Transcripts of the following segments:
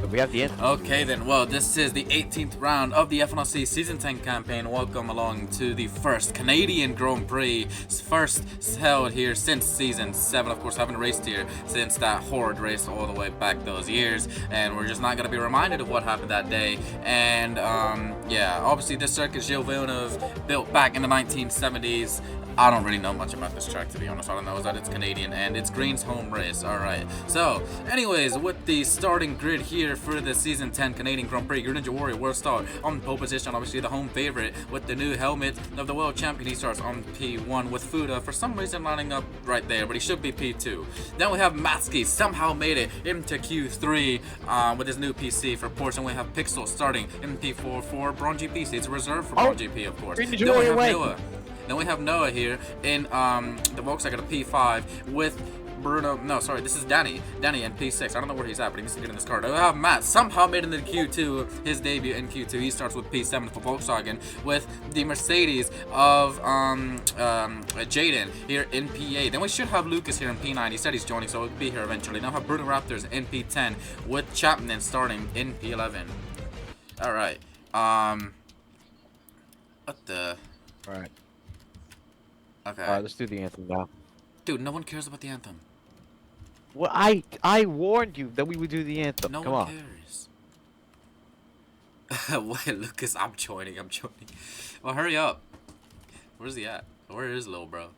We have the anthem. Okay then, well, this is the 18th round of the F1RC Season 10 campaign. Welcome along to the first Canadian Grand Prix. First held here since Season 7. Of course, haven't raced here since that horrid race all the way back those years. And we're just not going to be reminded of what happened that day. And, yeah, obviously this circuit Gilles Villeneuve built back in the 1970s. I don't really know much about this track, to be honest. All I know is that it's Canadian and it's Green's home race. Alright, so anyways, with the starting grid here for the Season 10 Canadian Grand Prix, Ninja Warrior will start on pole position, obviously the home favorite with the new helmet of the world champion. He starts on P1 with Fuda for some reason lining up right there, but he should be P2. Then we have Matsky, somehow made it into Q3 with his new PC for Porsche. And we have Pixel starting in P4 for Braun GP. It's reserved for Braun GP, of course. Then we have Noah here in the Volkswagen P5 with Bruno. No, sorry, this is Danny. Danny in P6. I don't know where he's at, but he needs to get in this car. Then we have Matt, somehow made it into Q2, his debut in Q2. He starts with P7 for Volkswagen with the Mercedes of Jaden here in P8. Then we should have Lucas here in P9. He said he's joining, so he'll be here eventually. Now we have Bruno Raptors in P10 with Chapman starting in P11. All right. What the? All right. Okay. All right, let's do the anthem now. Dude, no one cares about the anthem. Well, I warned you that we would do the anthem. No Come one on. cares. Wait, Lucas, I'm joining. Well, hurry up. Where's he at? Where is little bro?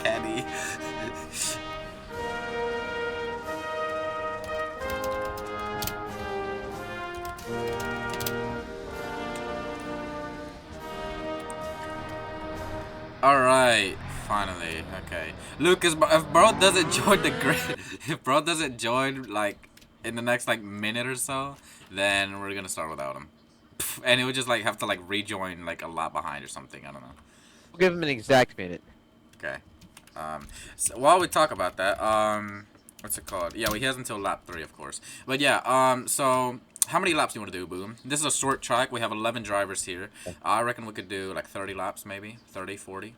Daddy. Alright, finally, okay. Lucas, if bro doesn't join the grid, if bro doesn't join, like, in the next, like, minute or so, then we're gonna start without him. And it would just, like, have to, like, rejoin, like, a lap behind or something, I don't know. We'll give him an exact minute. Okay. So while we talk about that, what's it called? Yeah, well, he has until lap 3, of course. But yeah, so how many laps do you want to do, Boom? This is a short track. We have 11 drivers here. I reckon we could do like 30 laps, maybe 30, 40,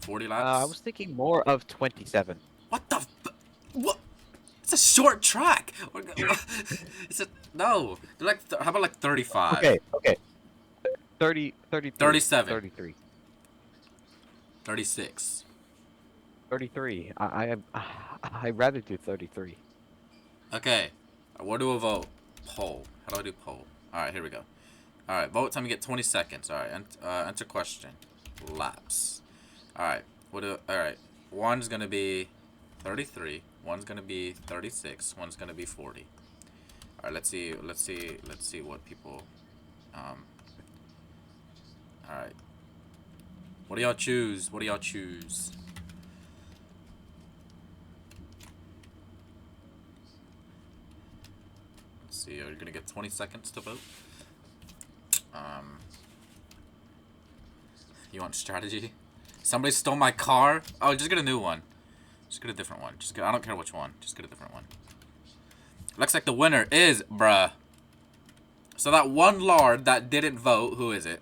40 laps. I was thinking more of 27. What the? What? It's a short track. It's a no. They're like, how about like 35? Okay. 30, 33. 37. 33. 36. 33. I'd rather do 33. Okay. Where do we vote? Poll. How do I do poll? Alright, here we go. Alright, vote time, you get 20 seconds. Alright, enter question. Laps. Alright, alright. One's gonna be 33. One's gonna be 36. One's gonna be 40. Alright, let's see what people, alright. What do y'all choose? What do y'all choose? Let's see, are you gonna get 20 seconds to vote? You want strategy? Somebody stole my car? Oh, just get a new one. Just get a different one. I don't care which one. Just get a different one. Looks like the winner is, bruh. So that one lord that didn't vote, who is it?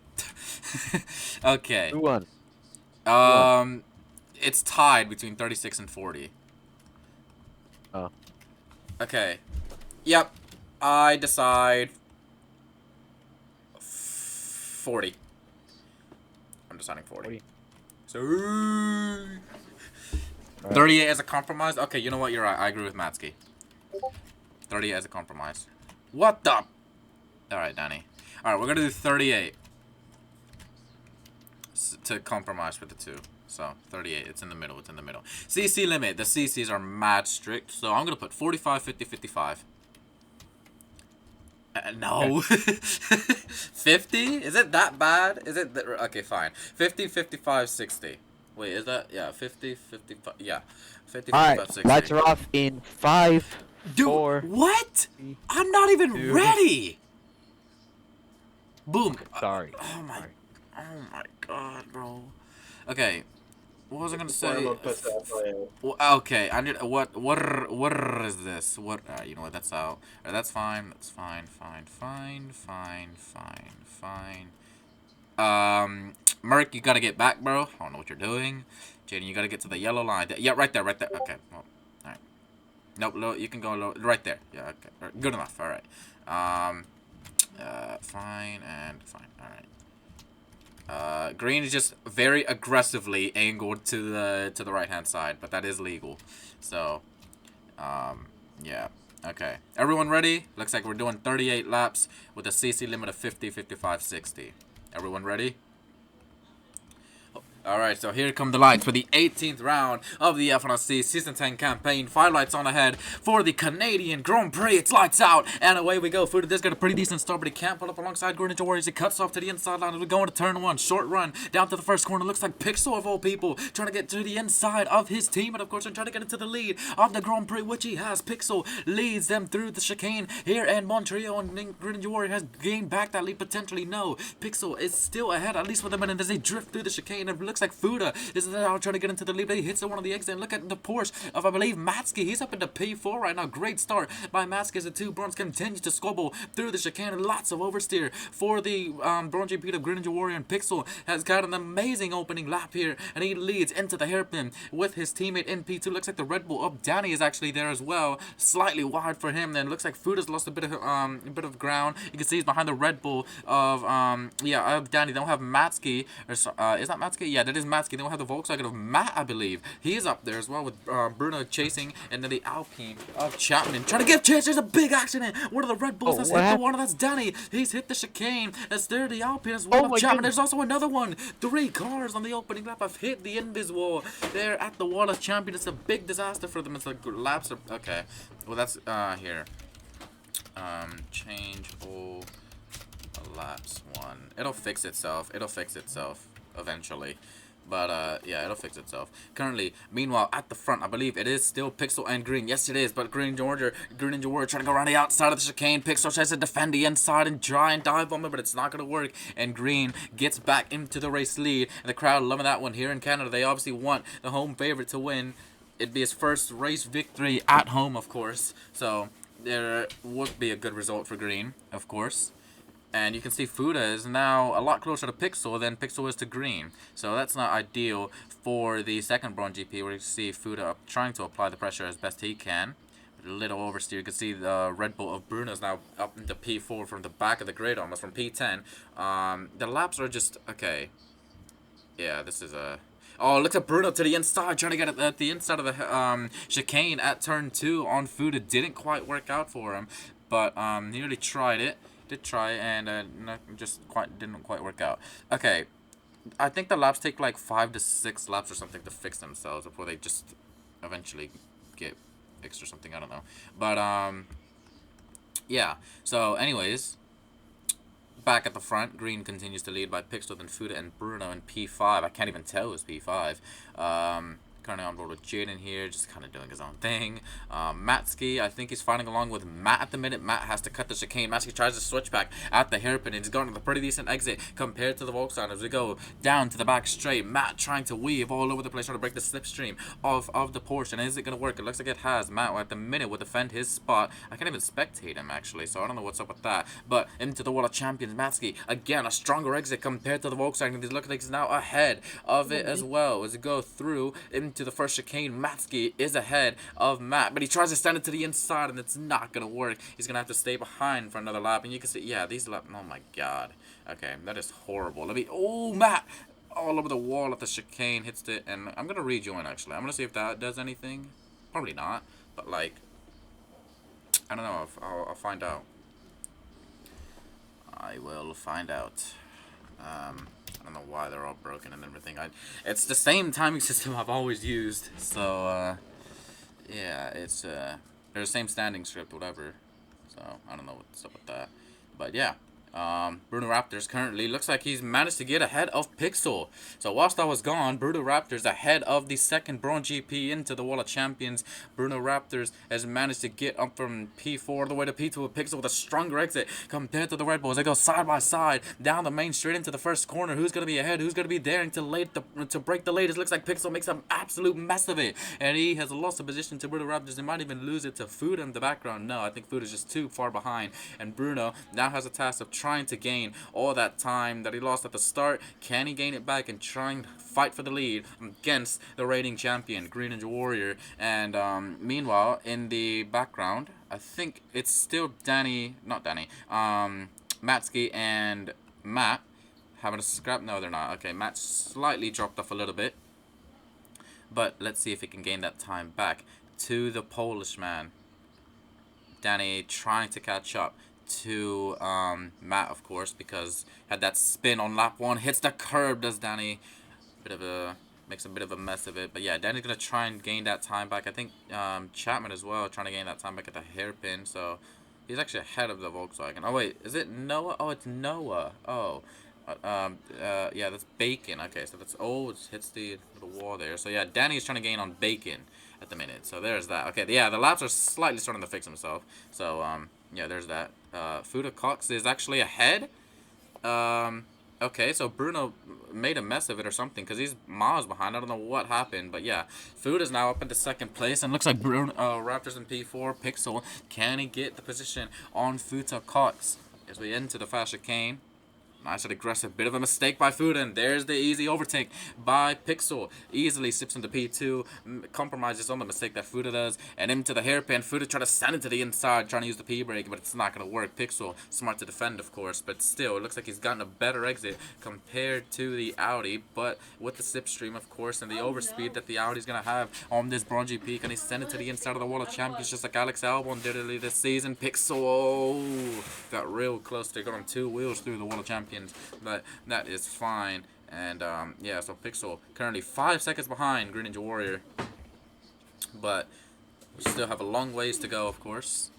Okay. Who won? It's tied between 36 and 40. Oh. Okay. Yep. I decide 40. I'm deciding 40. So 38 as a compromise? Okay, you know what? You're right. I agree with Matsky. 38 as a compromise. What the? Alright, Danny. Alright, we're gonna do 38. to compromise with the two. So 38, it's in the middle, it's in the middle. CC limit, the CCs are mad strict, so I'm gonna put 45, 50, 55. No. 50? Is it that bad? Is it okay, fine. 50, 55, 60. Wait, is that, yeah, 50, 55, yeah. 50, 55, 60. Lights are off in 5, Dude, 4. what? 3, I'm not even 2. ready. Boom. Sorry. Oh my, Sorry. oh my god, bro. Okay, what was I gonna say? Okay, I need what is this? What? You know what? That's out. That's fine. That's fine. Merc, you gotta get back, bro. I don't know what you're doing. Jaden, you gotta get to the yellow line. Yeah, right there, right there. Okay. Well, all right. Nope. Low, you can go low. Right there. Yeah. Okay. Good enough. All right. Fine and fine. All right. Green is just very aggressively angled to the right hand side, but that is legal. So, yeah. Okay. Everyone ready? Looks like we're doing 38 laps with a CC limit of 50, 55, 60. Everyone ready? Alright, so here come the lights for the 18th round of the F1RC Season 10 campaign. 5 lights on ahead for the Canadian Grand Prix. It's lights out, and away we go. Fuda does get a pretty decent start, but he can't pull up alongside Gordon Warriors. It cuts off to the inside line as we go into turn 1. Short run down to the first corner. Looks like Pixel of all people trying to get to the inside of his team, and of course, trying to get into the lead of the Grand Prix, which he has. Pixel leads them through the chicane here, and Montreal and Gordon Warrior has gained back that lead potentially. No, Pixel is still ahead, at least for the minute, as they drift through the chicane. It looks like Fuda is now trying to get into the lead, but he hits one of the exits. And look at the Porsche of, I believe, Matsky. He's up into P4 right now. Great start by Matsky as the two bronze continues to squabble through the chicane. And lots of oversteer for the bronze GP of Greninja Warrior, and Pixel has got an amazing opening lap here, and he leads into the hairpin with his teammate in P2. Looks like the Red Bull of Danny is actually there as well, slightly wide for him. Then looks like Fuda's lost a bit of ground. You can see he's behind the Red Bull of of Danny. They don't have Matsky, or is that Matsky? Yeah, that is Matsky. They don't have the Volkswagen of Matt, I believe. He is up there as well with Bruno chasing, and then the Alpine of Chapman trying to give chance. There's a big accident. One of the Red Bulls has hit the one, that's Danny. He's hit the chicane. That's there, the Alpine as well of Chapman. There's also another one. 3 cars on the opening lap have hit the invis wall. They're at the wall of champion. It's a big disaster for them. It's like laps are okay. Well, that's here. Change all laps 1. It'll fix itself. It'll fix itself eventually. But, yeah, it'll fix itself. Currently, meanwhile, at the front, I believe it is still Pixel and Green. Yes, it is, but Green Warrior trying to go around the outside of the chicane. Pixel tries to defend the inside and try and dive bomb it, but it's not going to work. And Green gets back into the race lead. And the crowd loving that one here in Canada. They obviously want the home favorite to win. It'd be his first race victory at home, of course. So, there would be a good result for Green, of course. And you can see Fuda is now a lot closer to Pixel than Pixel is to Green. So that's not ideal for the second bronze GP, where you see Fuda trying to apply the pressure as best he can. A little oversteer. You can see the Red Bull of Bruno is now up into P4 from the back of the grid, almost from P10. The laps are just okay. Yeah, this is a... Oh, look at Bruno to the inside, trying to get at the inside of the chicane at turn 2 on Fuda. Didn't quite work out for him, but he really tried it. Did try, and didn't quite work out. Okay, I think the laps take like 5 to 6 laps or something to fix themselves before they just eventually get fixed or something. I don't know, but yeah. So, anyways, back at the front, Green continues to lead by Pixel, then Fuda and Bruno in P5. I can't even tell who's P5. Currently on board with Jaden here, just kind of doing his own thing. Matsky, I think he's fighting along with Matt at the minute. Matt has to cut the chicane. Matsky tries to switch back at the hairpin, and he's going with a pretty decent exit compared to the Volkswagen as we go down to the back straight. Matt trying to weave all over the place, trying to break the slipstream of the Porsche. And is it going to work? It looks like it has. Matt, at the minute, will defend his spot. I can't even spectate him, actually, so I don't know what's up with that. But into the wall of champions, Matsky, again, a stronger exit compared to the Volkswagen. It looks like he's now ahead of it as well as we go through into the first chicane. Matsky is ahead of Matt, but he tries to stand it to the inside, and it's not gonna work. He's gonna have to stay behind for another lap, and you can see, yeah, these laps. Oh my god. Okay, that is horrible. Let me. Oh, Matt, all over the wall at the chicane, hits it, and I'm gonna rejoin. Actually, I'm gonna see if that does anything. Probably not, but like, I don't know. I'll find out. I will find out. don't know why they're all broken and everything. It's the same timing system I've always used. So, yeah, it's, they're the same standing script, whatever. So, I don't know what's up with that. But, yeah. Bruno Raptors currently looks like he's managed to get ahead of Pixel. So whilst I was gone, Bruno Raptors ahead of the second Bronze GP into the Wall of Champions. Bruno Raptors has managed to get up from P4 all the way to P2 with Pixel with a stronger exit compared to the Red Bulls. They go side by side down the main straight into the first corner. Who's going to be ahead? Who's going to be daring to break the lead? It looks like Pixel makes an absolute mess of it. And he has lost the position to Bruno Raptors. They might even lose it to Fuda in the background. No, I think Fuda's just too far behind. And Bruno now has a task of trying to gain all that time that he lost at the start. Can he gain it back and try and fight for the lead against the reigning champion, Green Ninja Warrior? And meanwhile, in the background, I think it's still Matsky and Matt having a scrap. No, they're not. Okay, Matt slightly dropped off a little bit. But let's see if he can gain that time back to the Polish man. Danny trying to catch up to Matt, of course, because had that spin on lap 1, hits the curb, does Danny. Makes a bit of a mess of it. But yeah, Danny's gonna try and gain that time back. I think Chapman as well trying to gain that time back at the hairpin. So he's actually ahead of the Volkswagen. Oh wait, is it Noah? Oh, it's Noah. Oh. Yeah, that's Bacon. Okay, so that's it hits the wall there. So yeah, Danny's trying to gain on Bacon at the minute. So there's that. Okay, yeah, the laps are slightly starting to fix himself. So yeah, there's that. Fuda Cox is actually ahead. Okay, so Bruno made a mess of it or something because he's miles behind. I don't know what happened, but yeah, Fuda's now up into second place and looks like Bruno Raptors in P4. Pixel, can he get the position on Fuda Cox as we enter the fast chicane? Nice and aggressive. Bit of a mistake by Fuda, and there's the easy overtake by Pixel. Easily slips into P2, compromises on the mistake that Fuda does, and into the hairpin. Fuda trying to stand into the inside, trying to use the P-brake, but it's not going to work. Pixel, smart to defend, of course, but still, it looks like he's gotten a better exit compared to the Audi, but with the slipstream, of course, and the overspeed that the Audi's going to have on this Bronze GP, can he send it to the inside of the Wall of Champions, just like Alex Albon did earlier this season? Pixel, oh, got real close there, got on 2 wheels through the Wall of Champions. But that is fine. And yeah, so Pixel currently 5 seconds behind Green Ninja Warrior, but we still have a long ways to go, of course.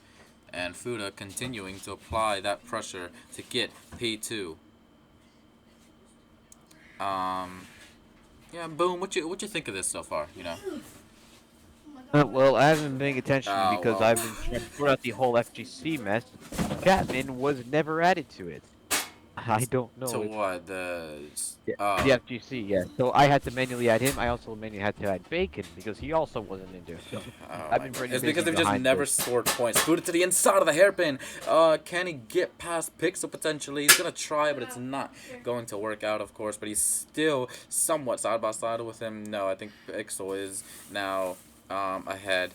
And Fuda continuing to apply that pressure to get P2. Yeah, boom. What you think of this so far? You know. Well, I haven't been paying attention because well. I've been trying to sort out the whole FGC mess. Chapman was never added to it. I don't know. To what? The FGC, yeah. So I had to manually add him. I also manually had to add Bacon because he also wasn't into it. So I've been pretty It's busy because they've just never scored points. Put it to the inside of the hairpin. Can he get past Pixel potentially? He's gonna try, but it's not going to work out, of course. But he's still somewhat side by side with him. No, I think Pixel is now ahead.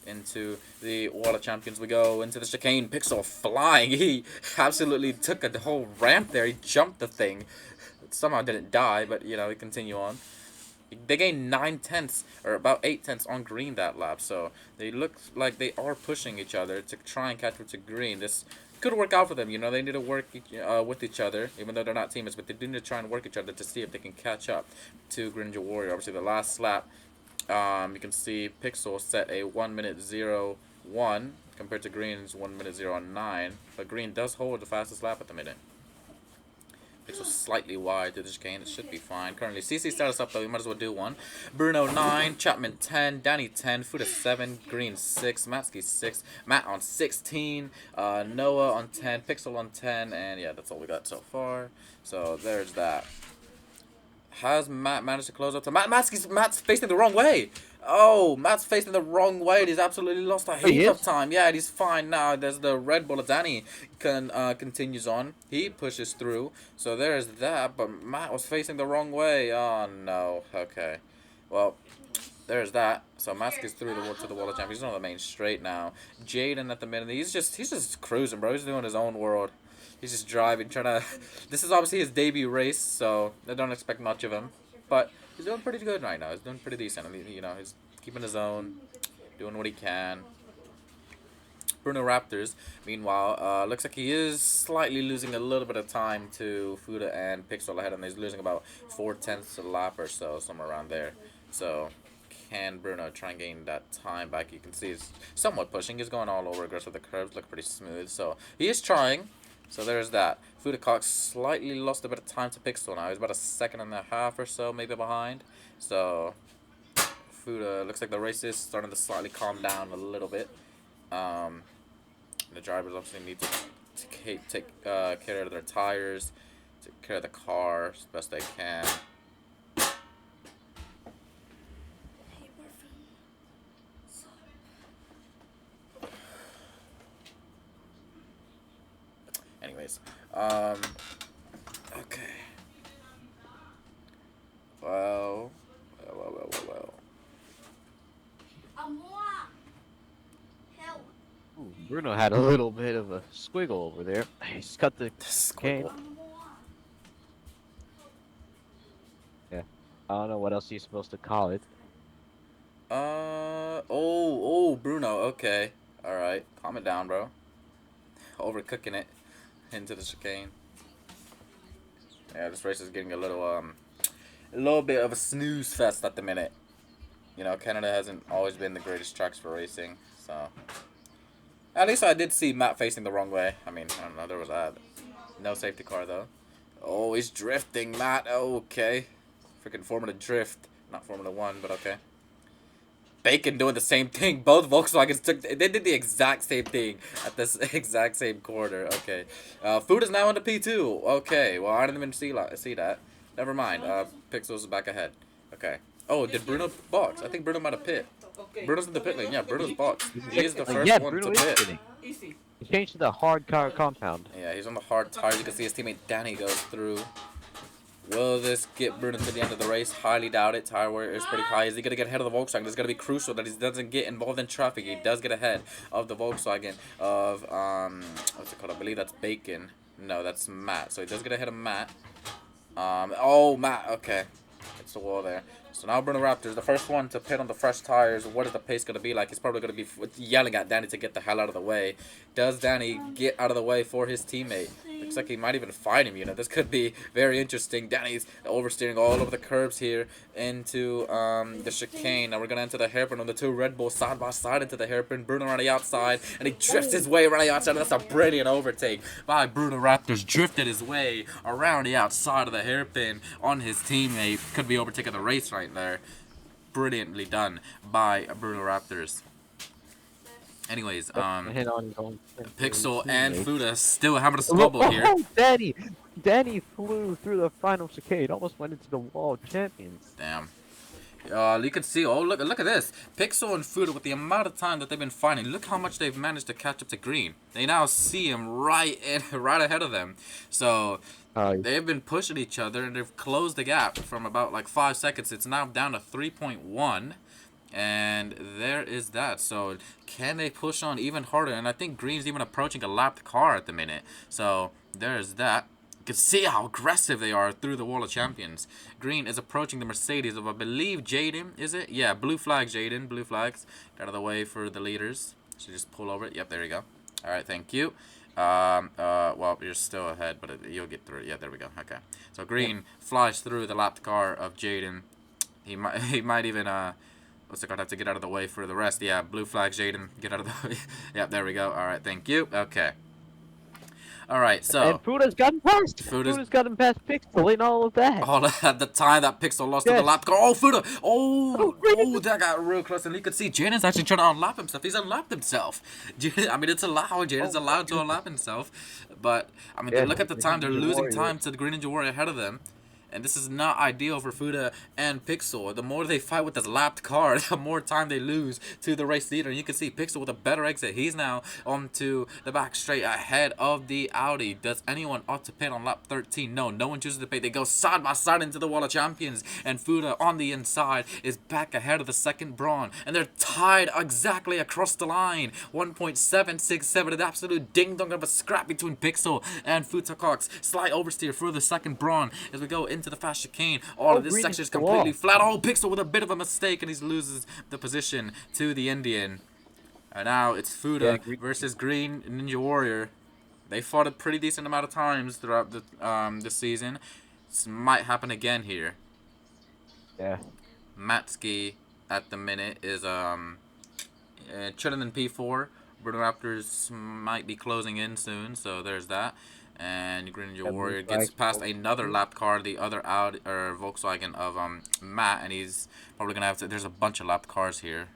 Into the Wall of Champions we go, into the chicane. Pixel flying. He absolutely took a whole ramp there. He jumped the thing. Somehow didn't die, but, you know, we continue on. They gained 9/10, or about 8/10 on green that lap, so they look like they are pushing each other to try and catch up to green. This could work out for them, you know. They need to work with each other, even though they're not teammates, but they do need to try and work each other to see if they can catch up to Green Ninja Warrior. Obviously, the last lap, you can see Pixel set a 1:01 compared to Green's 1:09, but Green does hold the fastest lap at the minute. Pixel slightly wide to the chicane. It should be fine. Currently, CC status up though. We might as well do one. Bruno 9, Chapman 10, Danny 10, Fuda 7, Green 6, Matsky 6, Matt on 16, Noah on 10, Pixel on 10, and yeah, that's all we got so far. So there's that. Has Matt managed to close up to Matt's facing the wrong way. Oh, Matt's facing the wrong way. He's absolutely lost a heap of time. Yeah, he's fine now. There's the Red Bull. Danny continues on. He pushes through. So there's that. But Matt was facing the wrong way. Oh no. Okay. Well, there's that. So Matt gets through to the Wall of Champions. He's on the main straight now. Jaden at the minute. He's just cruising, bro. He's doing his own world. He's just driving, trying to... This is obviously his debut race, so I don't expect much of him. But he's doing pretty good right now. He's doing pretty decent. I mean, you know, he's keeping his own, doing what he can. Bruno Raptors, meanwhile, looks like he is slightly losing a little bit of time to Fuda and Pixel ahead, and he's losing about 4/10 a lap or so, somewhere around there. So, can Bruno try and gain that time back? You can see he's somewhat pushing. He's going all over aggressive. The curves look pretty smooth, so he is trying. So there's that. Fuda Cox slightly lost a bit of time to Pixel now. He's about a 1.5 seconds or so, maybe behind. So Fuda looks like the race is starting to slightly calm down a little bit. The drivers obviously need to take care of their tires, take care of the car as best they can. Anyways, okay. Well. Ooh, Bruno had a little bit of a squiggle over there. He's cut the cane. Yeah, I don't know what else he's supposed to call it. Oh, Bruno. Okay, all right. Calm it down, bro. Overcooking it into the chicane. Yeah, this race is getting a little bit of a snooze fest at the minute. You know, Canada hasn't always been the greatest tracks for racing, so. At least I did see Matt facing the wrong way. I mean, I don't know, there was that. No safety car, though. Oh, he's drifting, Matt. Okay. Freaking Formula Drift. Not Formula 1, but okay. Bacon doing the same thing. Both Volkswagens they did the exact same thing at this exact same corner. Okay. Food is now on the P2. Okay. Well, I didn't even see that. Never mind. Pixel's back ahead. Okay. Oh, did Bruno box? I think Bruno might have pit. Bruno's in the pit lane. Yeah, Bruno's boxed. He is the first one to pit. He changed to the hard car compound. Yeah, he's on the hard tires. You can see his teammate Danny goes through. Will this get Bruno to the end of the race? Highly doubt it. Tire wear is pretty high. Is he going to get ahead of the Volkswagen? It's going to be crucial that he doesn't get involved in traffic. He does get ahead of the Volkswagen of, what's it called? I believe that's Bacon. No, that's Matt. So he does get ahead of Matt. Oh, Matt. Okay. It's the wall there. So now Bruno Raptors, the first one to pit on the fresh tires. What is the pace going to be like? He's probably going to be yelling at Danny to get the hell out of the way. Does Danny get out of the way for his teammate? Looks like he might even fight him, you know. This could be very interesting. Danny's oversteering all over the curbs here into the chicane. Now we're going to enter the hairpin on the two Red Bulls side by side into the hairpin. Bruno around the outside, and he drifts his way around the outside. That's a brilliant overtake by Bruno Raptors. Drifted his way around the outside of the hairpin on his teammate. Could be overtaking the race right there. Brilliantly done by Bruno Raptors. Anyways, Pixel and Fuda still having a squabble here. Oh, Danny flew through the final chicane, almost went into the wall of champions. Damn. You can see, oh, look at this. Pixel and Fuda, with the amount of time that they've been fighting, look how much they've managed to catch up to Green. They now see him right ahead of them. So, they've been pushing each other, and they've closed the gap from about like 5 seconds. It's now down to 3.1. And there is that. So can they push on even harder? And I think Green's even approaching a lapped car at the minute. So there's that. You can see how aggressive they are through the wall of champions. Green is approaching the Mercedes of, I believe, Jaden, is it? Yeah, blue flag Jaden, blue flags. Get out of the way for the leaders. So just pull over it. Yep, there you go. All right, thank you. Well, you're still ahead, but you'll get through. Yeah, there we go. Okay. So Green flies through the lapped car of Jaden. He might even what's it called? Have to get out of the way for the rest. Yeah, blue flag, Jaden. Get out of the way. Yep, there we go. All right, thank you. Okay. All right, so. And Fuda's gotten past. Fuda's gotten past Pixel and all of that. All at the time that Pixel lost to the lap car. Oh, Fuda. Oh, that got real close. And you could see Jaden's actually trying to unlap himself. He's unlapped himself. I mean, it's allowed. Jaden's allowed to unlap himself. But, I mean, look at the time. They're losing time to the Green Ninja Warrior ahead of them. And this is not ideal for Fuda and Pixel. The more they fight with this lapped car, the more time they lose to the race leader. And you can see Pixel with a better exit. He's now onto the back straight ahead of the Audi. Does anyone ought to pit on lap 13? No, no one chooses to pit. They go side by side into the wall of champions. And Fuda on the inside is back ahead of the second Braun. And they're tied exactly across the line. 1.767. An absolute ding-dong of a scrap between Pixel and Fuda Cox. Slight oversteer for the second Braun as we go into the fast chicane. All of this section is completely flat. Oh, Pixel with a bit of a mistake, and he loses the position to the Indian. And now it's Yeah, Fuda versus Green Ninja Warrior. They fought a pretty decent amount of times throughout the season. This might happen again here. yeah. Matski at the minute is chilling in P4. Bruno Raptors might be closing in soon, so there's that. And Green Ninja Warrior gets past another lap car, the other Audi or Volkswagen of Matt, and he's probably gonna have to. There's a bunch of lap cars here.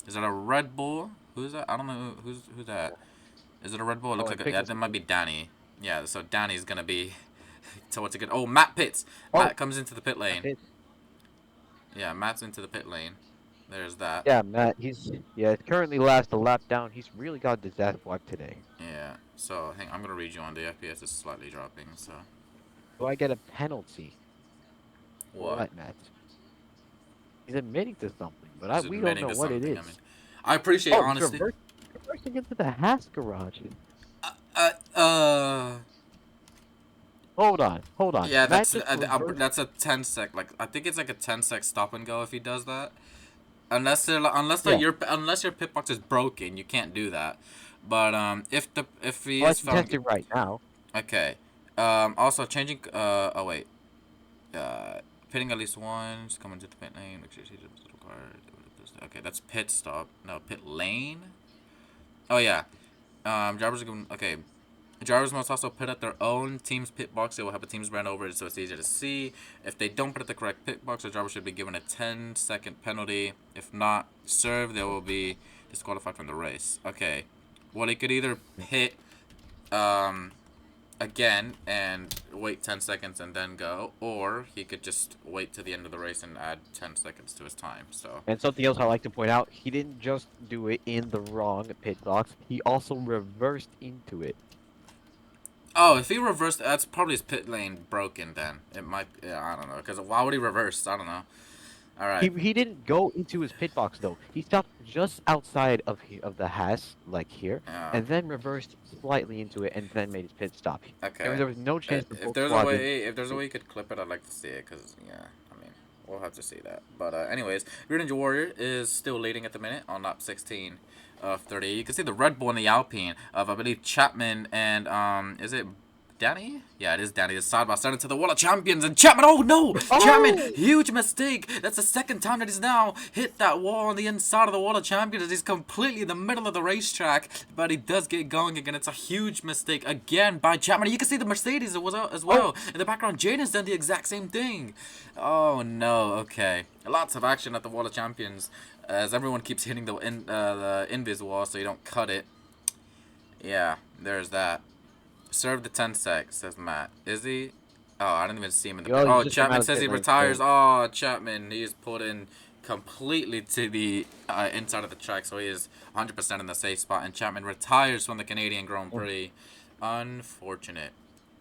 Is that a Red Bull? Who's that? I don't know who's that. Is it a Red Bull? It looks like yeah, that might be Danny. Yeah, so Danny's gonna be towards a good. Oh, Matt pits. Matt comes into the pit lane. Yeah, Matt's into the pit lane. There's that. Yeah, Matt. He's currently last a lap down. He's really got disaster wipe today. Yeah. So I'm gonna read you on the FPS is slightly dropping. So. Do I get a penalty? What, Matt? He's admitting to something, but we don't know what it is. I mean, I appreciate honesty. Reversing into the Haas garage. Hold on. Yeah, that's a 10 sec. Like I think it's like a 10 sec stop and go if he does that. Unless your pit box is broken, you can't do that. But if he is found, testing right now. Okay. Also changing. Oh wait. Pitting at least once. Coming to the pit lane. Make sure you see the little car. Okay, that's pit stop. No, pit lane. Oh yeah. Drivers are going. Okay. Drivers must also put at their own team's pit box. They will have a team's brand over it, so it's easier to see. If they don't put at the correct pit box, the driver should be given a 10-second penalty. If not served, they will be disqualified from the race. Okay. Well, he could either pit again and wait 10 seconds and then go, or he could just wait to the end of the race and add 10 seconds to his time. So. And something else I like to point out: he didn't just do it in the wrong pit box; he also reversed into it. Oh, if he reversed, that's probably his pit lane broken then. It might, yeah, I don't know. Because why would he reverse? I don't know. All right. He didn't go into his pit box, though. He stopped just outside of the Haas, like here, and then reversed slightly into it and then made his pit stop. Okay. There was no chance if there's a way you could clip it, I'd like to see it. Because, yeah, I mean, we'll have to see that. But anyways, Green Ninja Warrior is still leading at the minute on lap 16. Of 30. You can see the Red Bull and the Alpine of, I believe, Chapman and, is it Danny? Yeah, it is Danny. It's side by side into the World of Champions, and Chapman, oh no! Oh! Chapman, huge mistake! That's the second time that he's now hit that wall on the inside of the World of Champions. He's completely in the middle of the racetrack, but he does get going again. It's a huge mistake again by Chapman. You can see the Mercedes as well. In the background, Jaden's done the exact same thing. Oh no, okay. Lots of action at the World of Champions. As everyone keeps hitting the invis wall so you don't cut it. Yeah, there's that. Serve the 10 sec, says Matt. Is he? Oh, I didn't even see him in the... Oh, Chapman says he retires. Oh, Chapman, he's put in completely to the inside of the track, so he is 100% in the safe spot. And Chapman retires from the Canadian Grand Prix. Unfortunate.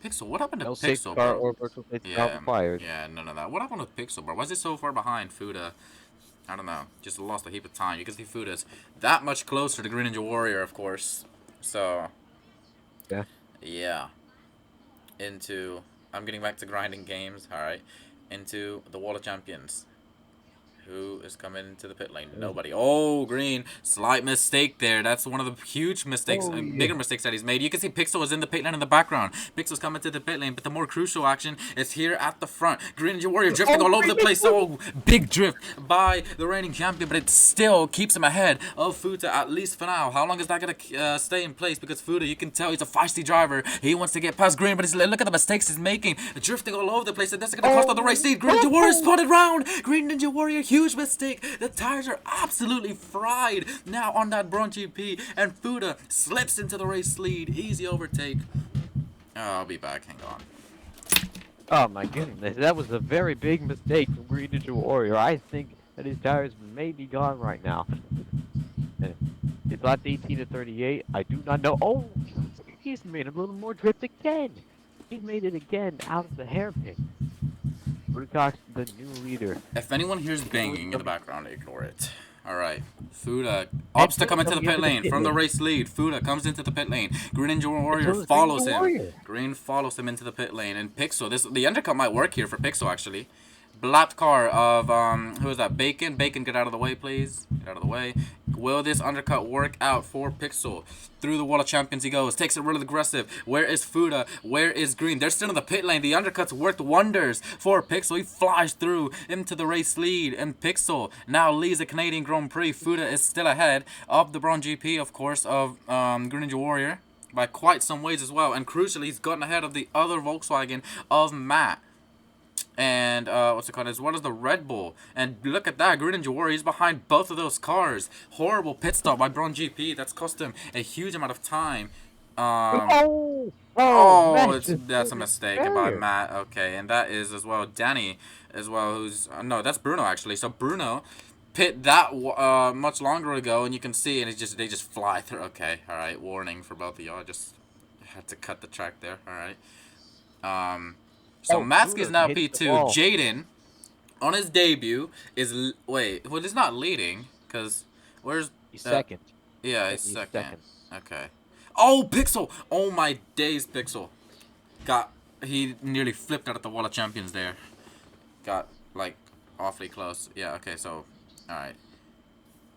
Pixel, what happened to Pixel, bro? Or virtual safety car required. Yeah, none of that. What happened with Pixel, bro? Why is he so far behind Fuda? I don't know. Just lost a heap of time. You can see Fuda's that much closer to Green Ninja Warrior, of course. So, yeah. Yeah. I'm getting back to grinding games. All right. Into the Wall of Champions. Who is coming to the pit lane? Nobody. Oh, Green. Slight mistake there. That's one of the huge mistakes, bigger mistakes that he's made. You can see Pixel is in the pit lane in the background. Pixel's coming to the pit lane, but the more crucial action is here at the front. Green Ninja Warrior drifting all over the place. Oh, big drift by the reigning champion, but it still keeps him ahead of Fuda, at least for now. How long is that going to stay in place? Because Fuda, you can tell he's a feisty driver. He wants to get past Green, but look at the mistakes he's making. Drifting all over the place, and that's going to cost on the race lead. Green Ninja Warrior spotted round. Green Ninja Warrior, huge mistake. The tires are absolutely fried now on that Bronze GP, and Fuda slips into the race lead. Easy overtake. Oh, I'll be back. Hang on. Oh my goodness, that was a very big mistake from Green Ninja Warrior. I think that his tires may be gone right now. It's lap 18 to 38. I do not know. Oh, he's made a little more drift again. He's made it again out of the hairpin. Brucox, the new leader. If anyone hears banging in the background, ignore it. Alright. Fuda opts to come into the pit lane from the race lead. Fuda comes into the pit lane. Green Ninja Warrior follows him. Green follows him into the pit lane. And Pixel, the undercut might work here for Pixel, actually. Lap car of who is that? Bacon. Bacon, get out of the way, please. Get out of the way. Will this undercut work out for Pixel? Through the wall of champions he goes. Takes it really aggressive. Where is Fuda? Where is Green? They're still in the pit lane. The undercuts worked wonders for Pixel. He flies through into the race lead. And Pixel now leads the Canadian Grand Prix. Fuda is still ahead of the Braun GP, of course, of Green Ninja Warrior by quite some ways as well. And crucially, he's gotten ahead of the other Volkswagen of Matt. And what's it called, as well as the Red Bull. And look at that, Green Ninja Warrior, he's behind both of those cars. Horrible pit stop by Braun GP. That's cost him a huge amount of time. That's a mistake by Matt. Okay, and that is as well Danny as well, who's no, that's Bruno actually. So Bruno pit that much longer ago, and you can see, and they just fly through. Okay, all right, warning for both of y'all. I just had to cut the track there. All right. So Matsky's now P2. Jaden, on his debut, is well, he's not leading, because where's he's second. Yeah, he's second. Okay. Oh, Pixel! Oh my days, Pixel. He nearly flipped out at the Wall of Champions there. Got like awfully close. Yeah. Okay. So, all right.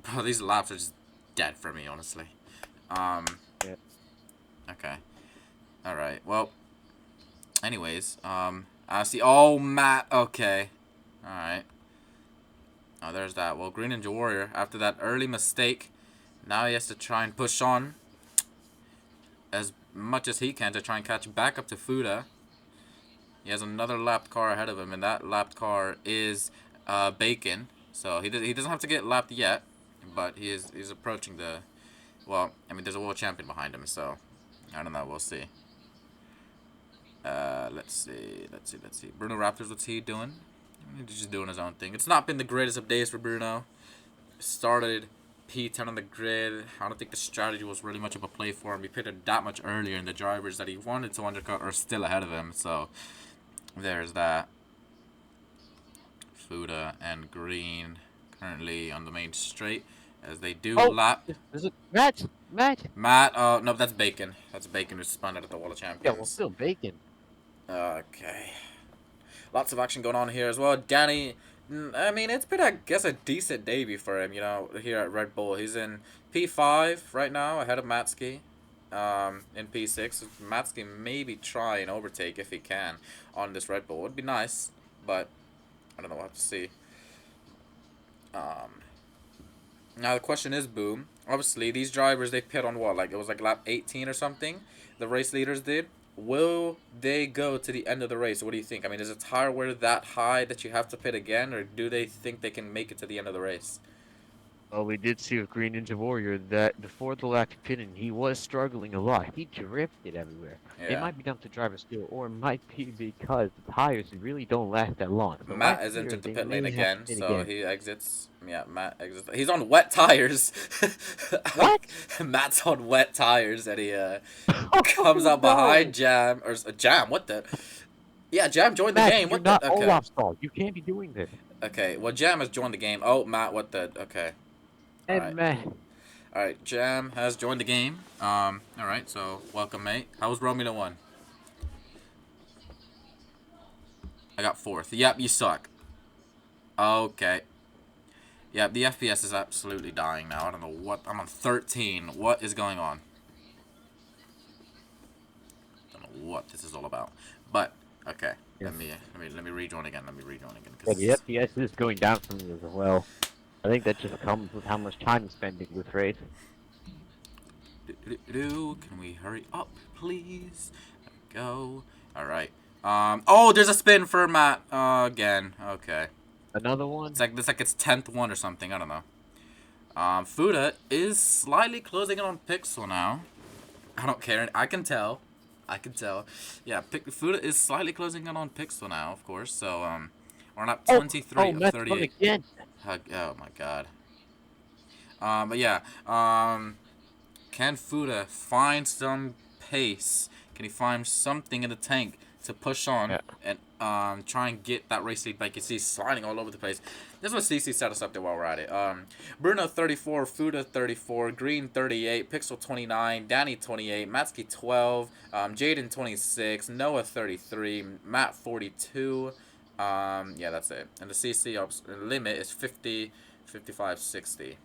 Bro, these laps are just dead for me, honestly. Yeah. Okay. All right. Well. Anyways, I see. Oh, Matt. Okay. Alright. Oh, there's that. Well, Green Ninja Warrior, after that early mistake, now he has to try and push on as much as he can to try and catch back up to Fuda. He has another lapped car ahead of him, and that lapped car is Bacon. So he doesn't have to get lapped yet, but he's approaching the... Well, I mean, there's a world champion behind him, so I don't know. We'll see. Let's see. Bruno Raptors, what's he doing? He's just doing his own thing. It's not been the greatest of days for Bruno. Started P10 on the grid. I don't think the strategy was really much of a play for him. He pitted that much earlier, and the drivers that he wanted to undercut are still ahead of him. So there's that. Fuda and Green currently on the main straight as they do lap. Is it Matt? No, that's Bacon. That's Bacon who spun out at the Wall of Champions. Yeah, well, still Bacon. Okay. Lots of action going on here as well. Danny, I mean, it's been, I guess, a decent debut for him, you know, here at Red Bull. He's in P5 right now, ahead of Matsky, in P6. Matsky maybe try and overtake if he can on this Red Bull. It would be nice, but I don't know. We'll have to see. Now the question is, Boom. Obviously, these drivers, they pit on what? Like, it was like lap 18 or something? The race leaders did. Will they go to the end of the race? What do you think? I mean, is the tire wear that high that you have to pit again? Or do they think they can make it to the end of the race? Well, we did see with Green Ninja Warrior that before the lack of pitting, he was struggling a lot. He drifted everywhere. Yeah. It might be down to driver skill, or it might be because the tires really don't last that long. But Matt is entered the pit lane again, so he exits. Yeah, Matt exits. He's on wet tires. What? Matt's on wet tires, and he comes out behind Jam. Or Jam, what the? Yeah, Jam joined the game. What the? Okay. Olaf stall. You can't be doing this. Okay, well, Jam has joined the game. Oh, Matt, what the? Okay. And man. Alright, Jam has joined the game. Alright, so welcome, mate. How was Romeo 1? I got 4th. Yep, you suck. Okay. Yep, the FPS is absolutely dying now. I don't know what. I'm on 13. What is going on? Don't know what this is all about. But okay, let me rejoin again. Yeah, the FPS is going down for me as well. I think that just comes with how much time you're spending with race. Can we hurry up, please? There we go. All right. Oh, there's a spin for Matt again. Okay. Another one? It's like its 10th one or something. I don't know. Fuda is slightly closing in on Pixel now. I don't care. I can tell. Yeah, Fuda is slightly closing in on Pixel now, of course. So we're not 23 of 38. Again. Oh my god. But yeah, can Fuda find some pace? Can he find something in the tank to push on and try and get that race lead back? You see, sliding all over the place. This is what CC set us up there while we're at it. Bruno 34, Fuda 34, Green 38, Pixel 29, Danny 28, Matsky 12, Jaden 26, Noah 33, Matt 42. Yeah, that's it. And the CC limit is 50, 55, 60.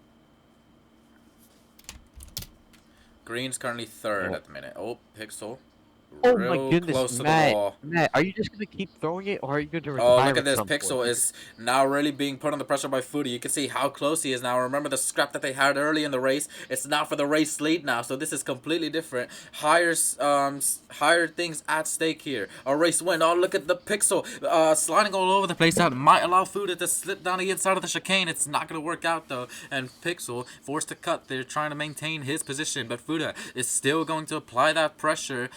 Green's currently third Yeah. at the minute. Oh, Pixel. Oh my Real goodness, close to the Matt. wall. Matt, are you just gonna keep throwing it, or are you going to Oh, retire look at at this. some point? Pixel is now really being put under pressure by Foodie. You can see how close he is now. Remember the scrap that they had early in the race? It's now for the race lead now, so this is completely different. Higher things at stake here. A race win. Oh, look at the Pixel sliding all over the place. That might allow Foodie to slip down the inside of the chicane. It's not going to work out, though. And Pixel forced to cut. They're trying to maintain his position, but Fuda is still going to apply that pressure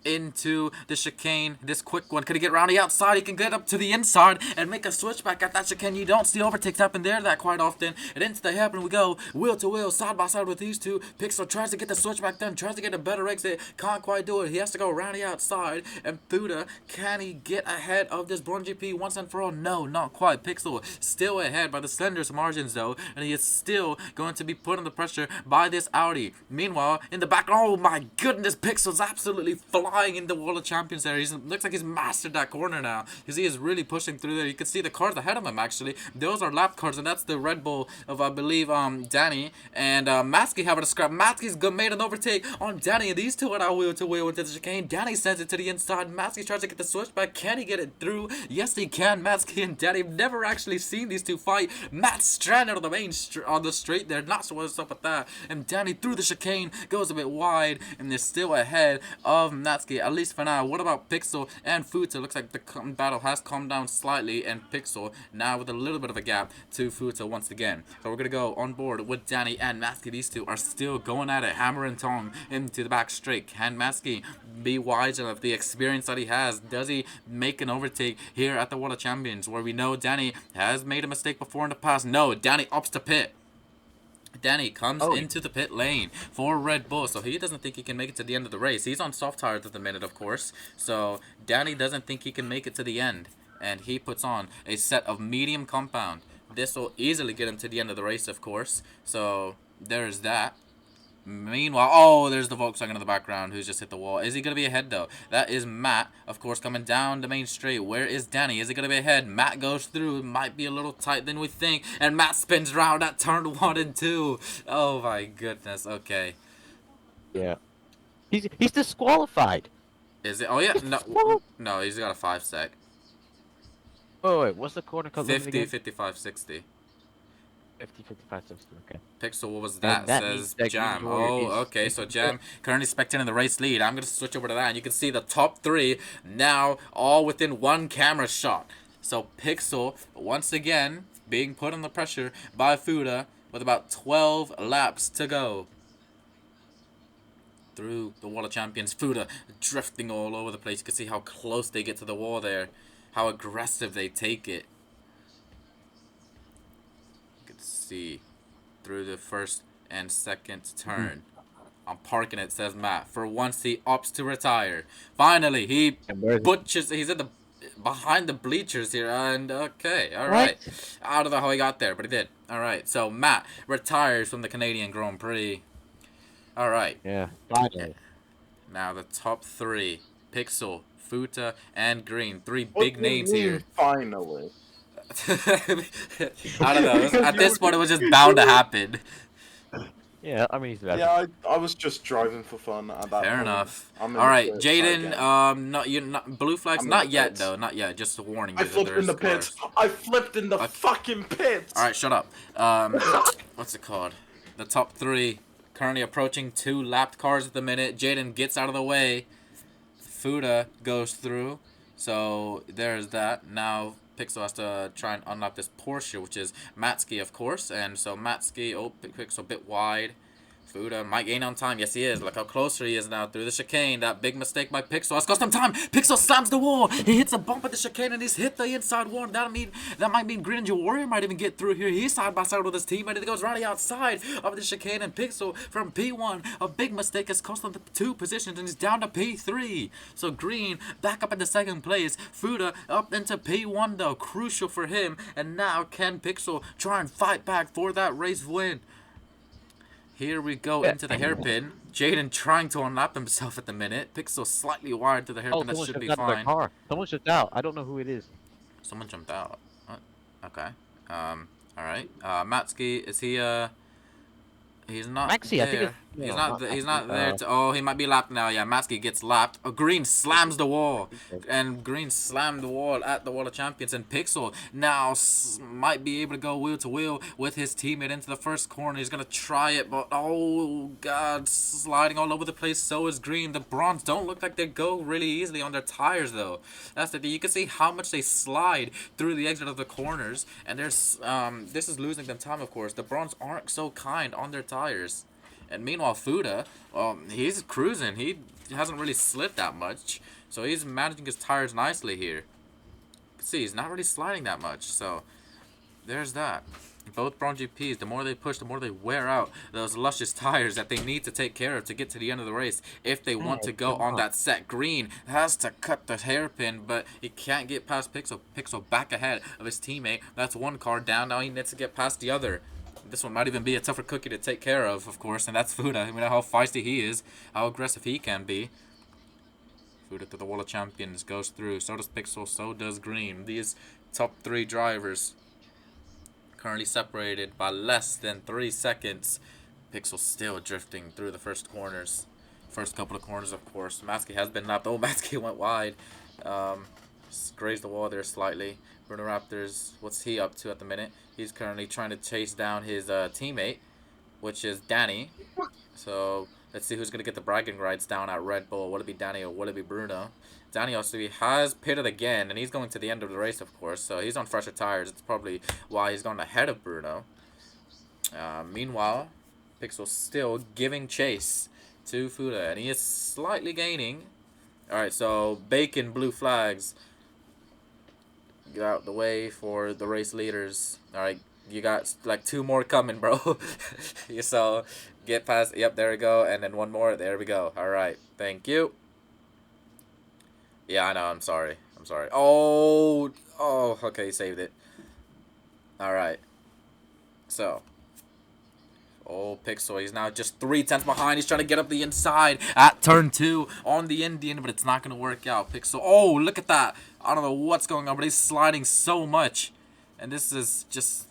into the chicane. This quick one. Could he get around the outside? He can get up to the inside and make a switchback at that chicane. You don't see overtakes happen there that quite often. And into the hairpin we go. Wheel to wheel, side by side with these two. Pixel tries to get the switchback done. Tries to get a better exit. Can't quite do it. He has to go around the outside. And Fuda, can he get ahead of this Bron GP once and for all? No, not quite. Pixel still ahead by the slenderest margins though. And he is still going to be put under pressure by this Audi. Meanwhile, in the back, oh my goodness, Pixel's absolutely flying in the World of Champions there. Looks like he's mastered that corner now, because he is really pushing through there. You can see the cars ahead of him actually. Those are lap cars, and that's the Red Bull of I believe Danny and Matsky having a scrap. Matsky's made an overtake on Danny, and these two are now wheel to wheel into the chicane. Danny sends it to the inside. Matsky tries to get the switchback. Can he get it through? Yes, he can. Matsky and Danny have never actually seen these two fight. Matt stranded on the main on the straight there. Not sure what's up with that. And Danny through the chicane goes a bit wide, and they're still ahead of Matsky, at least for now. What about Pixel and Futa? Looks like the battle has calmed down slightly, and Pixel now with a little bit of a gap to Futa once again. So we're gonna go on board with Danny and Matsky. These two are still going at it, hammer and tong into the back straight. Can Matsky be wise enough? The experience that he has, does he make an overtake here at the World of Champions, where we know Danny has made a mistake before in the past? No, Danny opts to pit. Danny comes into the pit lane for Red Bull, so he doesn't think he can make it to the end of the race. He's on soft tires at the minute, of course, so Danny doesn't think he can make it to the end, and he puts on a set of medium compound. This will easily get him to the end of the race, of course, so there's that. Meanwhile, oh, there's the Volkswagen in the background who's just hit the wall. Is he going to be ahead, though? That is Matt, of course, coming down the main straight. Where is Danny? Is he going to be ahead? Matt goes through. It might be a little tight than we think. And Matt spins around at turn 1 and 2. Oh, my goodness. Okay. Yeah. He's disqualified. Is it? Oh, yeah. No, he's got a 5 sec. Oh, wait. What's the corner cut limit 50, again? 55, 60. 50, 55, 60. Okay. Pixel, what was that? That Says that Jam. Oh, okay, so Jam currently spectating the race lead. I'm going to switch over to that, and you can see the top 3 now all within 1 camera shot. So Pixel, once again, being put under pressure by Fuda with about 12 laps to go through the World of Champions. Fuda drifting all over the place. You can see how close they get to the wall there, how aggressive they take it. You can see through the first and second turn. I'm parking it, says Matt. For once, he opts to retire. Finally, he butchers. He's at the behind the bleachers here, and okay, all right. I don't know how he got there, but he did. All right, so Matt retires from the Canadian Grand Prix. All right. Yeah, finally. Now the top 3: Pixel, Futa, and Green. 3 big names here. Finally. I don't know. At this point, it was just bound to happen. Yeah, I mean, he's better. Yeah, I was just driving for fun at that point. Fair enough. All right, Jaden. Not blue flags. Not yet, though. Not yet. Just a warning. I flipped in the pits. I flipped in the fucking pits. All right, shut up. What's it called? The top 3 currently approaching 2 lapped cars at the minute. Jaden gets out of the way. Fuda goes through. So there's that. Now Pixel has to try and unlock this Porsche, which is Matsky, of course. And so Matsky, oh, Pixel a bit wide. Fuda might gain on time. Yes, he is. Look how closer he is now through the chicane. That big mistake by Pixel has cost him time. Pixel slams the wall. He hits a bump at the chicane, and he's hit the inside wall. That might mean Green Ninja Warrior might even get through here. He's side by side with his teammate. He goes right outside of the chicane, and Pixel from P1. A big mistake has cost him the 2 positions, and he's down to P3. So Green back up into 2nd place. Fuda up into P1, though. Crucial for him. And now can Pixel try and fight back for that race win? Here we go into the hairpin. Jaden trying to unlap himself at the minute. Pixel slightly wired to the hairpin. That should be fine. Someone's just out. I don't know who it is. Someone jumped out. What? Okay. All right. Matsuki, is he He's not Maxi, I think it's there. no, not He's Maxi. not there to. Oh, he might be lapped now. Yeah, Matsuki gets lapped. Green slams the I wall, think so. and Green slammed the wall at the Wall of Champions. And Pixel now might be able to go wheel to wheel with his teammate into the first corner. He's gonna try it, but oh god, sliding all over the place. So is Green. The Bronze don't look like they go really easily on their tires though. That's the thing. You can see how much they slide through the exit of the corners, and there's this is losing them time. Of course, the Bronze aren't so kind on their tires. And meanwhile, Fuda, he's cruising. He hasn't really slipped that much. So he's managing his tires nicely here. You can see, he's not really sliding that much. So there's that. Both Bronze GPs, the more they push, the more they wear out those luscious tires that they need to take care of to get to the end of the race. If they want to go on that set, Green has to cut the hairpin, but he can't get past Pixel. Pixel back ahead of his teammate. That's one car down. Now he needs to get past the other. This one might even be a tougher cookie to take care of course, and that's Fuda. We know how feisty he is, how aggressive he can be. Fuda to the Wall of Champions, goes through. So does Pixel, so does Green. These top 3 drivers currently separated by less than 3 seconds. Pixel still drifting through the first corners. First couple of corners, of course. Matsuki has been lapped. Oh, Matsuki went wide. Grazed the wall there slightly. Bruno Raptors, what's he up to at the minute? He's currently trying to chase down his teammate, which is Danny. So let's see who's going to get the bragging rights down at Red Bull. Will it be Danny or will it be Bruno? Danny also has pitted again, and he's going to the end of the race, of course. So he's on fresher tires. It's probably why he's gone ahead of Bruno. Meanwhile, Pixel still giving chase to Fuda, and he is slightly gaining. Alright, so Bacon blue flags. Get out the way for the race leaders. Alright, you got like 2 more coming, bro. So get past. Yep, there we go. And then 1 more. There we go. Alright, thank you. Yeah, I know. I'm sorry. I'm sorry. Oh, okay, saved it. Alright. So. Oh, Pixel, he's now just 3/10 behind. He's trying to get up the inside at turn 2 on the Indian, but it's not going to work out. Pixel, oh, look at that. I don't know what's going on, but he's sliding so much. And this is just,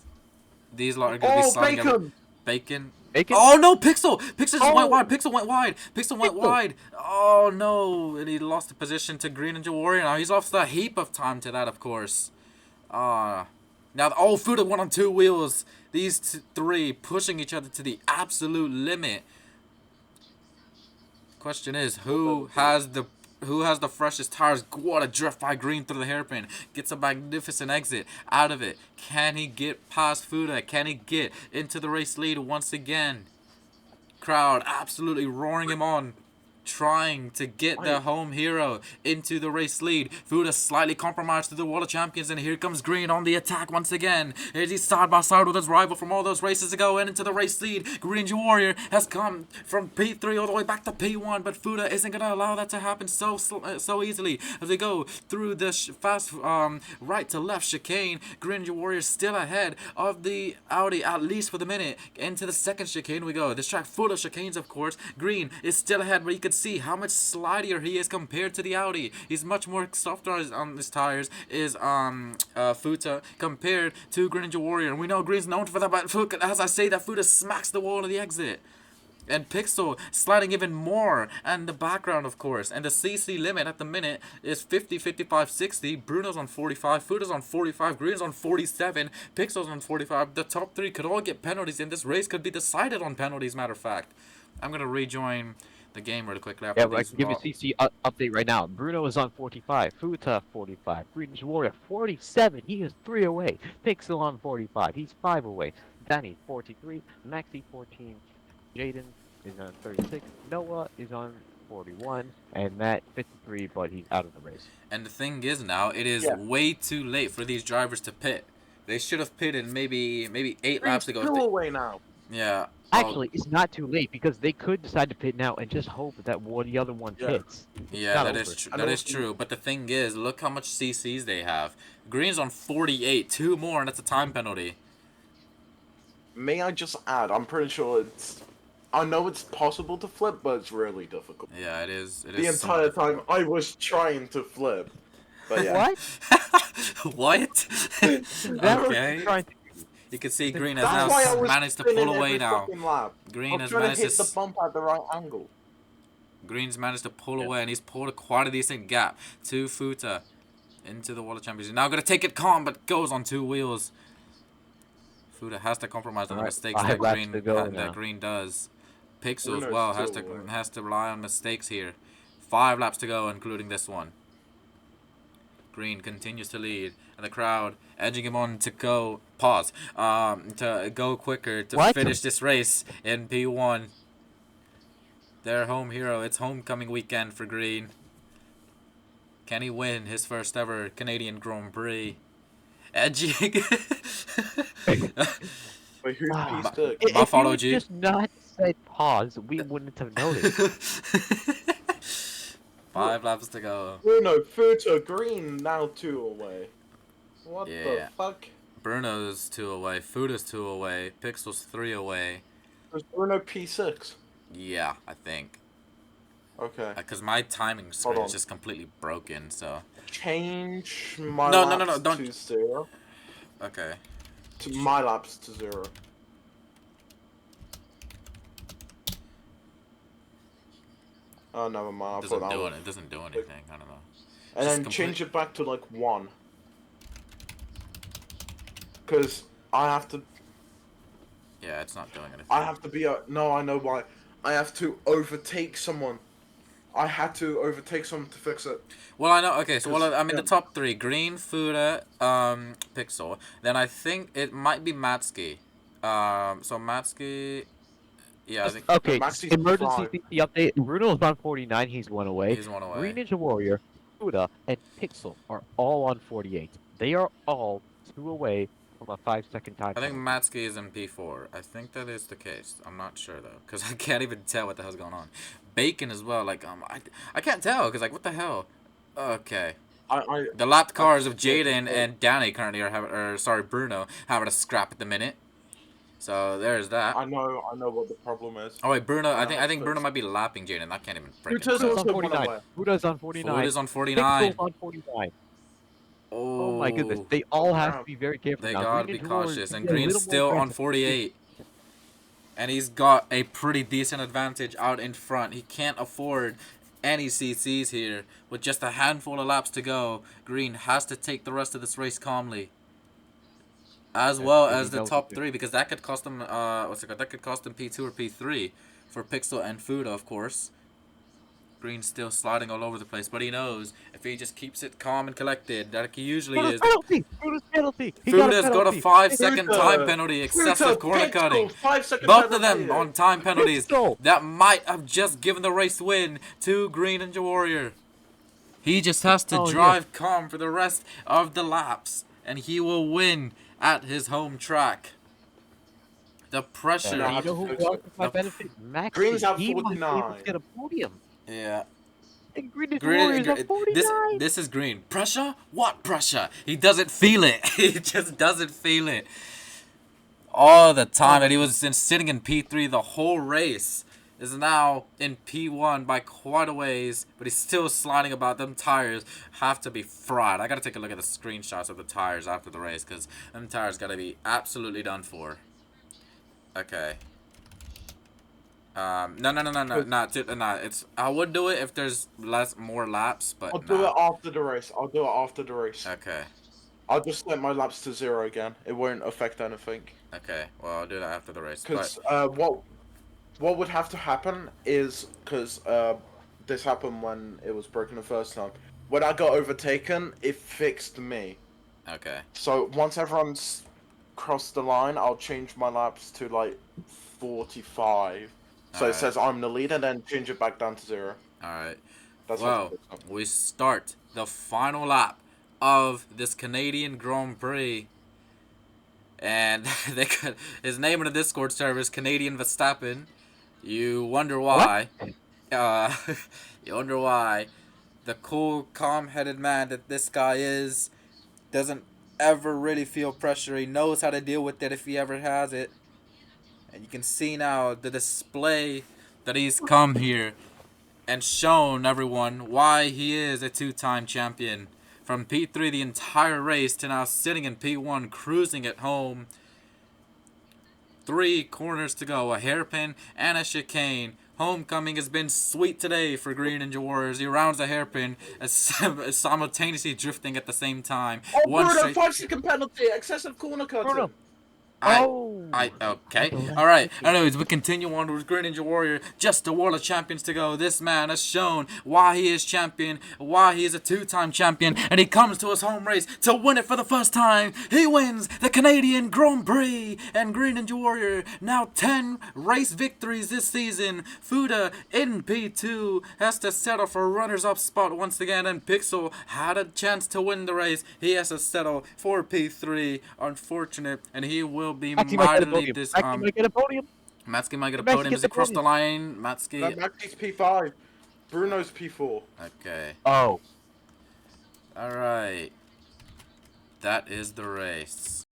these are going to be sliding. Bacon! Bacon. Bacon? Oh, no, Pixel. Pixel just went wide. Pixel went wide. Pixel went wide. Oh, no. And he lost the position to Green Ninja Warrior. Now he's lost a heap of time to that, of course. Now, oh, Fuda went on 2 wheels. These 3 pushing each other to the absolute limit. Question is, who has the freshest tires? What a drift by Green through the hairpin. Gets a magnificent exit out of it. Can he get past Fuda? Can he get into the race lead once again? Crowd absolutely roaring him on. Trying to get the home hero into the race lead. Fuda slightly compromised to the Wall of Champions, and here comes Green on the attack once again. He's side by side with his rival from all those races ago and into the race lead. Green Ninja Warrior has come from P3 all the way back to P1, but Fuda isn't going to allow that to happen so easily. As they go through the fast right to left chicane, Green Ninja Warrior still ahead of the Audi, at least for the minute. Into the second chicane we go. This track full of chicanes, of course. Green is still ahead, but you can see how much slidier he is compared to the Audi. He's much more softer on his tires is Fuda compared to Green Ninja Warrior. And we know Green's known for that, but as I say that, Fuda smacks the wall of the exit. And Pixel sliding even more, and the background, of course. And the CC limit at the minute is 50, 55, 60. Bruno's on 45, Fuda's on 45, Green's on 47, Pixel's on 45. The top 3 could all get penalties, and this race could be decided on penalties, matter of fact. I'm going to rejoin the game really quickly after Yeah, but I these. can give you a CC update right now. Bruno is on 45, Futa 45, Green Ninja Warrior 47, he is 3 away. Pixel on 45, he's 5 away. Danny 43, Maxi 14, Jaden is on 36, Noah is on 41, and Matt 53, but he's out of the race. And the thing is now, it is way too late for these drivers to pit. They should have pitted maybe 8 laps ago. 2 away now. Yeah. Actually, it's not too late because they could decide to pit now and just hope that the other one pits. Yeah, that is true. But the thing is, look how much CCs they have. Green's on 48, 2 more, and that's a time penalty. May I just add, I'm pretty sure I know it's possible to flip, but it's really difficult. Yeah, it is. The entire time I was trying to flip. But yeah. What? What? Is that what Okay. you're trying to do? You can see That's Green has That's now why I was managed to spinning pull away every now. fucking lap. I Green was has trying to managed hit the to... bump at the right angle. Green's managed to pull Yeah. away, and he's pulled quite a decent gap to Futa into the World Champions. He's now going to take it calm, but goes on 2 wheels. Futa has to compromise on the Alright, mistakes 5 laps to go now. that Green does. Pixel as Bruno's well still away. has to rely on mistakes here. 5 laps to go, including this one. Green continues to lead, and the crowd edging him on to go to go quicker to What? finish this race in P1. Their home hero. It's homecoming weekend for Green. Can he win his first ever Canadian Grand Prix? Edging. Wait, who's Ah, P6? If Buffalo you G. just not said pause, we wouldn't have noticed. 5 laps to go. Bruno, Futa, Green now 2 away. What Yeah. the fuck? Bruno's 2 away. Futa's 2 away. Pixel's 3 away. Was Bruno P6? Yeah, I think. Okay. Because my timing screen on. is just completely broken, so... Change my No, laps don't- to 0. Okay. To my laps to 0. Oh, never mind. I thought that was... It doesn't do anything. I don't know. And Just then complete- change it back to like 1. Because I have to... Yeah, it's not doing anything. I have to be a... No, I know why. I have to overtake someone. I had to overtake someone to fix it. Well, I know. Okay, so Cause, I'm in yeah. the top 3: Green, Futa, Pixel. Then I think it might be Matsky. So Matsky. Yeah, I think Okay, Maxi's emergency 5. safety update. Bruno's on 49, he's 1 away. he's 1 away. Green Ninja Warrior, Fuda, and Pixel are all on 48. They are all 2 away from a 5-second time. I think penalty. Matsky is in P4. I think that is the case. I'm not sure though, because I can't even tell what the hell's going on. Bacon as well. Like I can't tell because like what the hell. Okay. The lapped cars of Jaden and Danny currently are Bruno having a scrap at the minute. So there's that. I know what the problem is. Oh wait, Bruno. I Yeah, think Bruno might be lapping Jaden. I can't even freaking Futa's tell. Fuda's on also 1 49. away. Fuda's on 49. Futa's on 49. Pixel's on 49. Oh, Oh my goodness, they all have to be very careful They now. gotta Green be Ninja Warrior cautious, can and be a Green's little more still on aggressive. 48. And he's got a pretty decent advantage out in front. He can't afford any CCs here. With just a handful of laps to go, Green has to take the rest of this race calmly. As well if he as the knows top it. 3, because that could cost him, what's it called? That could cost him P2 or P3 for Pixel and Fuda, of course. Green's still sliding all over the place, but he knows if he just keeps it calm and collected, like he usually Fuda's is. penalty! Fuda's penalty! He Fuda's got a penalty. 5-second Fuda! time penalty, excessive corner Pixel, cutting. 5-second Both of penalty. them on time penalties Pixel! that might have just given the race win to Green Ninja Warrior. He just has to drive calm for the rest of the laps, and he will win at his home track. The pressure. Yeah, You know who else is my benefit? Max. Green's at He might be able 49. to get a podium. Yeah. And Green Ninja Warrior's at 49. This is Green. Pressure? What pressure? He doesn't feel it. He just doesn't feel it. All the time. And he was sitting in P3 the whole race. Is now in P1 by quite a ways, but he's still sliding about. Them tires have to be fried. I gotta take a look at the screenshots of the tires after the race, because them tires gotta be absolutely done for. Okay. No. It's I would do it if there's more laps, but I'll do nah. it after the race. I'll do it after the race. Okay. I'll just set my laps to 0 again. It won't affect anything. Okay. Well, I'll do that after the race. Because But what would have to happen is because this happened when it was broken the first time. When I got overtaken, it fixed me. okay. So once everyone's crossed the line, I'll change my laps to like 45. So Alright. it says I'm the leader, then change it back down to 0. All right. That's Well, how it's we start the final lap of this Canadian Grand Prix. And his name in the Discord server is Canadian Verstappen. You wonder why. You wonder why the cool, calm-headed man that this guy is doesn't ever really feel pressure. He knows how to deal with it if he ever has it. And you can see now the display that he's come here and shown everyone why he is a 2-time champion. from P3 the entire race to now sitting in P1, cruising it home. 3 corners to go, a hairpin and a chicane. Homecoming has been sweet today for Green Ninja Warriors. He rounds a hairpin, simultaneously drifting at the same time. Oh, One Bruno, straight. 5-second penalty, excessive corner Bruno. cutting. Okay. Alright. Anyways, we continue on with Green Ninja Warrior. Just a World of Champions to go. This man has shown why he is champion, why he is a 2-time champion, and he comes to his home race to win it for the first time. He wins the Canadian Grand Prix, and Green Ninja Warrior now 10 race victories this season. Fuda in P2 has to settle for runners-up spot once again, and Pixel had a chance to win the race. He has to settle for P3. Unfortunate, and he will be Maxi might get a mightily podium. disarmed. Maxi might get a podium. Matsuki might get a Maxi podium. gets Is he the crossed the podium. line? Matsuki. No, Maxi's P5. Bruno's P4. Okay. Oh. Alright. That is the race.